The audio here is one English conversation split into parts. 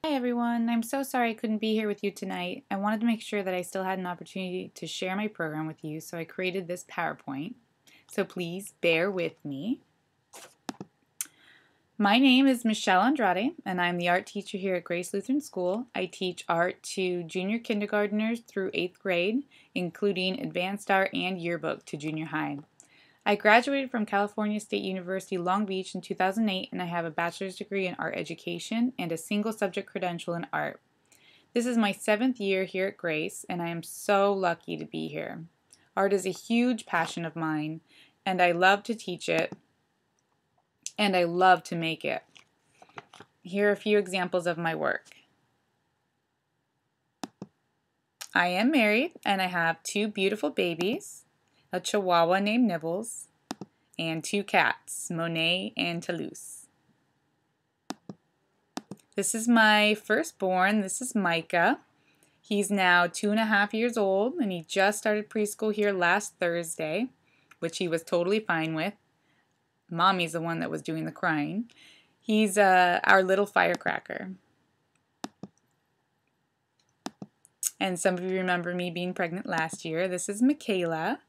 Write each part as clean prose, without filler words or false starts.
Hi everyone, I'm so sorry I couldn't be here with you tonight. I wanted to make sure that I still had an opportunity to share my program with you, so I created this PowerPoint. So please bear with me. My name is Michelle Andrade, and I'm the art teacher here at Grace Lutheran School. I teach art to junior kindergartners through 8th grade, including advanced art and yearbook to junior high. I graduated from California State University, Long Beach in 2008, and I have a bachelor's degree in art education and a single subject credential in art. This is my 7th year here at Grace, and I am so lucky to be here. Art is a huge passion of mine, and I love to teach it, and I love to make it. Here are a few examples of my work. I am married, and I have 2 beautiful babies, a Chihuahua named Nibbles, and 2 cats, Monet and Toulouse. This is my firstborn. This is Micah. He's now 2.5 years old, and he just started preschool here last Thursday, which he was totally fine with. Mommy's the one that was doing the crying. He's our little firecracker. And some of you remember me being pregnant last year. This is Michaela.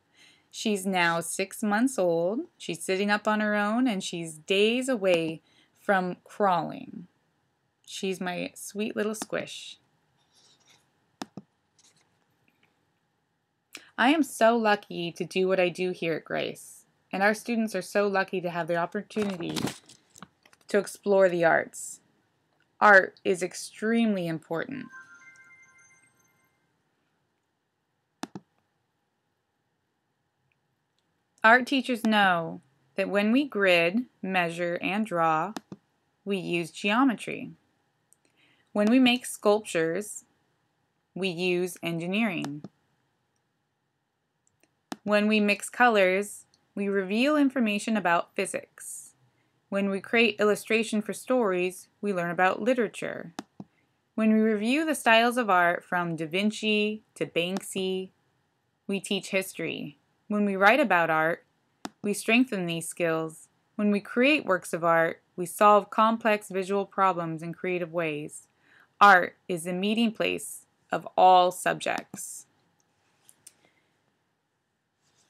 She's now 6 months old. She's sitting up on her own, and she's days away from crawling. She's my sweet little squish. I am so lucky to do what I do here at Grace, and our students are so lucky to have the opportunity to explore the arts. Art is extremely important. Art teachers know that when we grid, measure, and draw, we use geometry. When we make sculptures, we use engineering. When we mix colors, we reveal information about physics. When we create illustration for stories, we learn about literature. When we review the styles of art from Da Vinci to Banksy, we teach history. When we write about art, we strengthen these skills. When we create works of art, we solve complex visual problems in creative ways. Art is the meeting place of all subjects.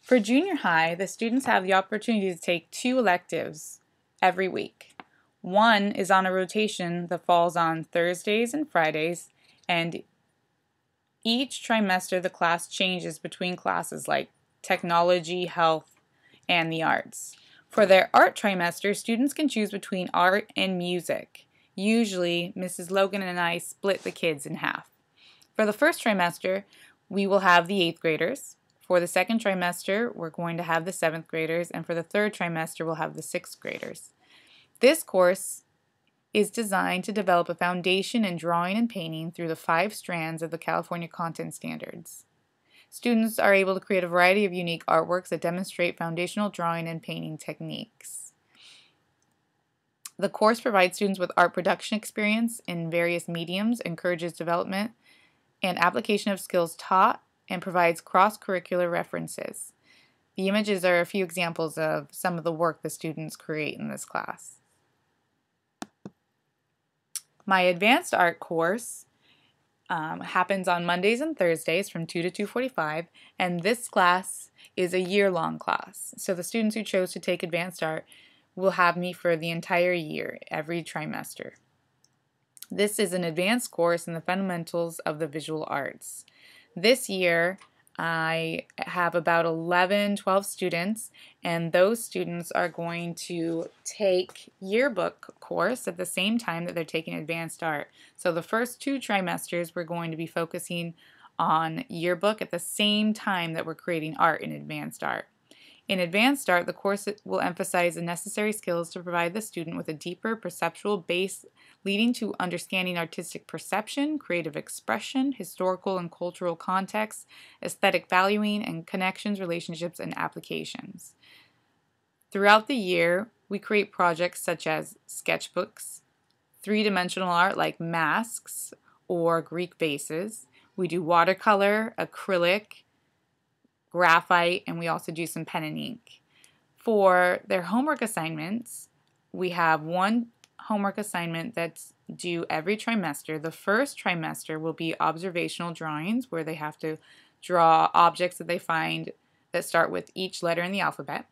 For junior high, the students have the opportunity to take 2 electives every week. One is on a rotation that falls on Thursdays and Fridays, and each trimester the class changes between classes like technology, health, and the arts. For their art trimester, students can choose between art and music. Usually, Mrs. Logan and I split the kids in half. For the first trimester, we will have the 8th graders. For the second trimester, we're going to have the 7th graders, and for the third trimester, we'll have the 6th graders. This course is designed to develop a foundation in drawing and painting through the 5 strands of the California Content Standards. Students are able to create a variety of unique artworks that demonstrate foundational drawing and painting techniques. The course provides students with art production experience in various mediums, encourages development and application of skills taught, and provides cross-curricular references. The images are a few examples of some of the work the students create in this class. My advanced art course happens on Mondays and Thursdays from 2 to 2:45, and this class is a year-long class. So the students who chose to take advanced art will have me for the entire year, every trimester. This is an advanced course in the fundamentals of the visual arts. This year, I have about 12 students, and those students are going to take yearbook course at the same time that they're taking advanced art. So the first 2 trimesters, we're going to be focusing on yearbook at the same time that we're creating art in advanced art. In advanced art, the course will emphasize the necessary skills to provide the student with a deeper perceptual base leading to understanding artistic perception, creative expression, historical and cultural context, aesthetic valuing, and connections, relationships, and applications. Throughout the year, we create projects such as sketchbooks, 3-dimensional art like masks or Greek vases. We do watercolor, acrylic, graphite, and we also do some pen and ink. For their homework assignments, we have one homework assignment that's due every trimester. The first trimester will be observational drawings, where they have to draw objects that they find that start with each letter in the alphabet.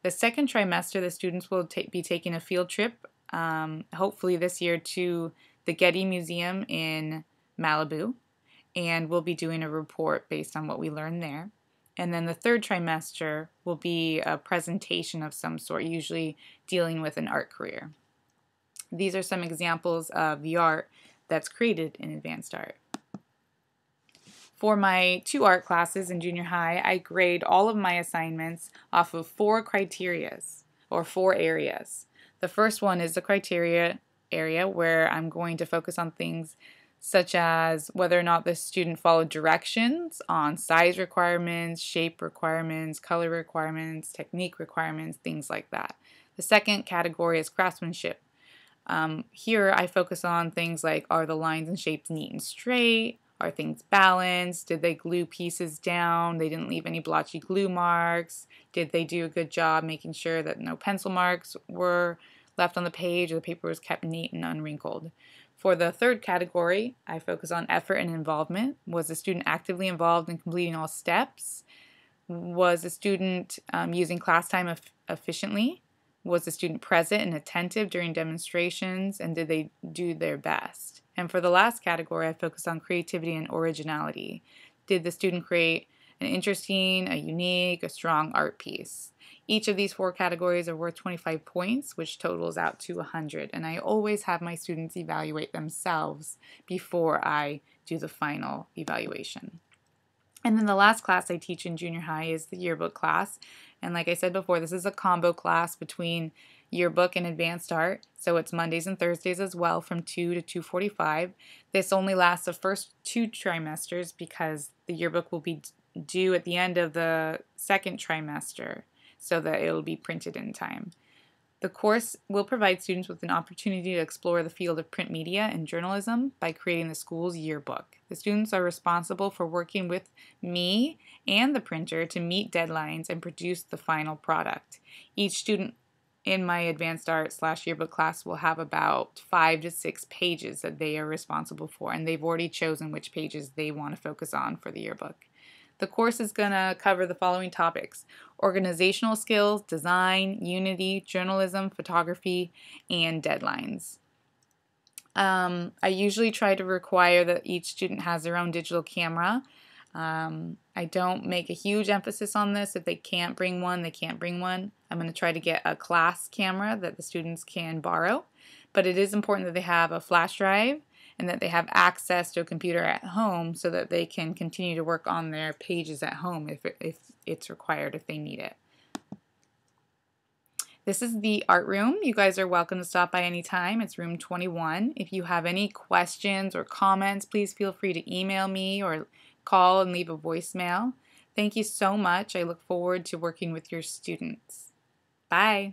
The second trimester, the students will be taking a field trip, hopefully this year, to the Getty Museum in Malibu, and we'll be doing a report based on what we learned there. And then the third trimester will be a presentation of some sort, usually dealing with an art career. These are some examples of the art that's created in advanced art. For my 2 art classes in junior high, I grade all of my assignments off of 4 criterias, or 4 areas. The first one is the criteria area, where I'm going to focus on things such as whether or not the student followed directions on size requirements, shape requirements, color requirements, technique requirements, things like that. The second category is craftsmanship. Here I focus on things like, are the lines and shapes neat and straight? Are things balanced? Did they glue pieces down? They didn't leave any blotchy glue marks? Did they do a good job making sure that no pencil marks were left on the page, or the paper was kept neat and unwrinkled? For the third category, I focus on effort and involvement. Was the student actively involved in completing all steps? Was the student using class time efficiently? Was the student present and attentive during demonstrations? And did they do their best? And for the last category, I focus on creativity and originality. Did the student create an interesting, a unique, a strong art piece? Each of these 4 categories are worth 25 points, which totals out to 100. And I always have my students evaluate themselves before I do the final evaluation. And then the last class I teach in junior high is the yearbook class. And like I said before, this is a combo class between yearbook and advanced art. So it's Mondays and Thursdays as well, from 2 to 2:45. This only lasts the first 2 trimesters because the yearbook will be due at the end of the second trimester, so that it will be printed in time. The course will provide students with an opportunity to explore the field of print media and journalism by creating the school's yearbook. The students are responsible for working with me and the printer to meet deadlines and produce the final product. Each student in my advanced art / yearbook class will have about 5 to 6 pages that they are responsible for, and they've already chosen which pages they want to focus on for the yearbook. The course is going to cover the following topics: organizational skills, design, unity, journalism, photography, and deadlines. I usually try to require that each student has their own digital camera. I don't make a huge emphasis on this. If they can't bring one, they can't bring one. I'm going to try to get a class camera that the students can borrow. But it is important that they have a flash drive and that they have access to a computer at home so that they can continue to work on their pages at home if it's required, if they need it. This is the art room. You guys are welcome to stop by anytime. It's room 21. If you have any questions or comments, please feel free to email me or call and leave a voicemail. Thank you so much. I look forward to working with your students. Bye.